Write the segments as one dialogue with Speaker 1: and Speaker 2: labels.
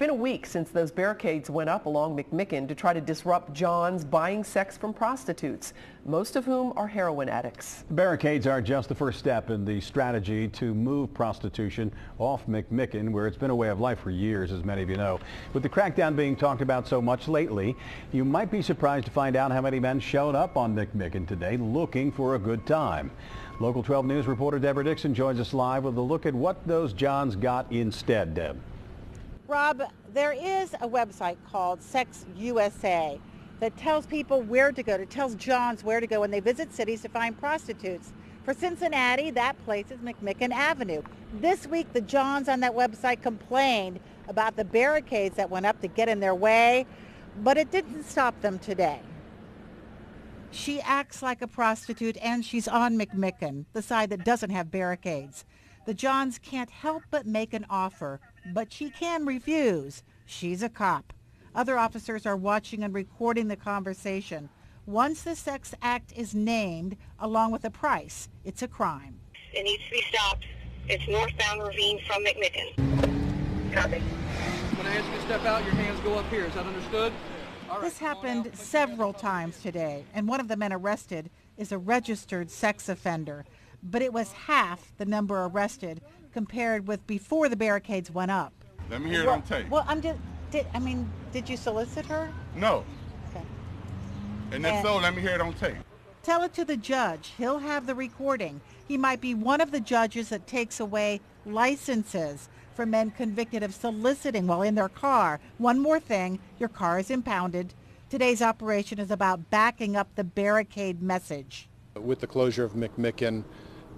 Speaker 1: been a week since those barricades went up along McMicken to try to disrupt John's buying sex from prostitutes, most of whom are heroin addicts.
Speaker 2: The barricades are just the first step in the strategy to move prostitution off McMicken, where it's been a way of life for years, as many of you know. With the crackdown being talked about so much lately, you might be surprised to find out how many men showed up on McMicken today looking for a good time. Local 12 News reporter Deb Dixon joins us live with a look at what those Johns got instead. Deb.
Speaker 3: Rob, there is a website called Sex USA that tells people where to go, that tells Johns where to go when they visit cities to find prostitutes. For Cincinnati, that place is McMicken Avenue. This week, the Johns on that website complained about the barricades that went up to get in their way, but it didn't stop them today. She acts like a prostitute, and she's on McMicken, the side that doesn't have barricades. The Johns can't help but make an offer, but she can refuse. She's a cop. Other officers are watching and recording the conversation. Once the sex act is named, along with a price, it's a crime.
Speaker 4: It needs to be stopped. It's northbound ravine from McMicken. Copy.
Speaker 5: When I ask you to step out, your hands go up here. Is that understood? All right.
Speaker 3: This happened several times today, and one of the men arrested is a registered sex offender. But it was half the number arrested compared with before the barricades went up.
Speaker 6: Let me hear it on tape.
Speaker 3: Well, did you solicit her?
Speaker 6: No.
Speaker 3: Okay.
Speaker 6: And if so, let me hear it on tape.
Speaker 3: Tell it to the judge. He'll have the recording. He might be one of the judges that takes away licenses for men convicted of soliciting while in their car. One more thing, your car is impounded. Today's operation is about backing up the barricade message.
Speaker 7: With the closure of McMicken,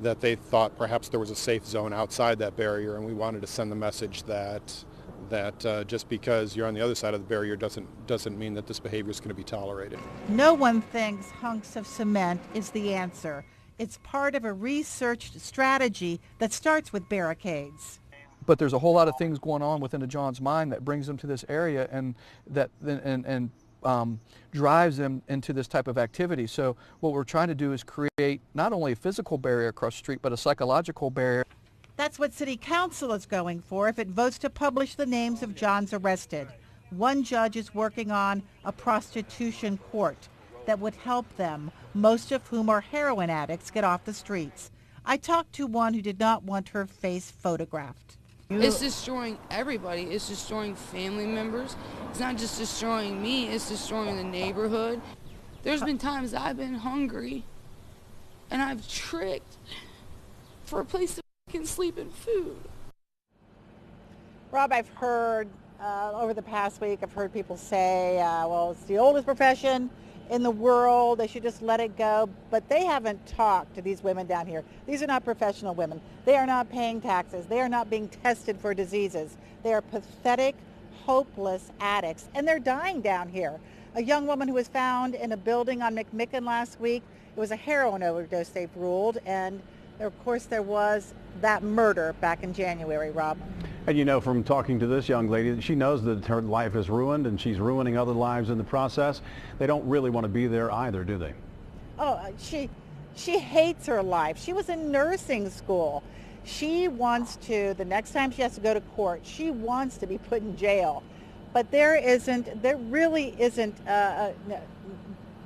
Speaker 7: that they thought perhaps there was a safe zone outside that barrier, and we wanted to send the message that just because you're on the other side of the barrier doesn't mean that this behavior is going to be tolerated.
Speaker 3: No one thinks hunks of cement is the answer. It's part of a researched strategy that starts with barricades.
Speaker 5: But there's a whole lot of things going on within a John's mind that brings them to this area and drives them into this type of activity. So what we're trying to do is create not only a physical barrier across the street, but a psychological barrier.
Speaker 3: That's what City Council is going for if it votes to publish the names of Johns arrested. One judge is working on a prostitution court that would help them, most of whom are heroin addicts, get off the streets. I talked to one who did not want her face photographed.
Speaker 8: It's destroying everybody. It's destroying family members. It's not just destroying me, it's destroying the neighborhood. There's been times I've been hungry and I've tricked for a place to can sleep and food.
Speaker 3: Rob, I've heard over the past week, I've heard people say, well, it's the oldest profession in the world, they should just let it go. But they haven't talked to these women down here. These are not professional women. They are not paying taxes. They are not being tested for diseases. They are pathetic, hopeless addicts, and they're dying down here. A young woman who was found in a building on McMicken last week, it was a heroin overdose they've ruled, and of course there was that murder back in January, Rob.
Speaker 2: And you know from talking to this young lady, she knows that her life is ruined and she's ruining other lives in the process. They don't really want to be there either, do they?
Speaker 3: Oh, she hates her life. She was in nursing school. She wants to, the next time she has to go to court, she wants to be put in jail. But there really isn't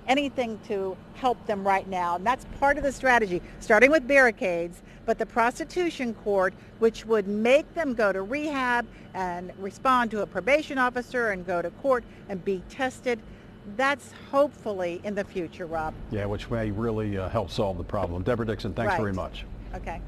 Speaker 3: anything to help them right now. And that's part of the strategy, starting with barricades, but the prostitution court, which would make them go to rehab and respond to a probation officer and go to court and be tested. That's hopefully in the future, Rob.
Speaker 2: Yeah, which may really help solve the problem. Deborah Dixon, thanks very much.
Speaker 3: Okay.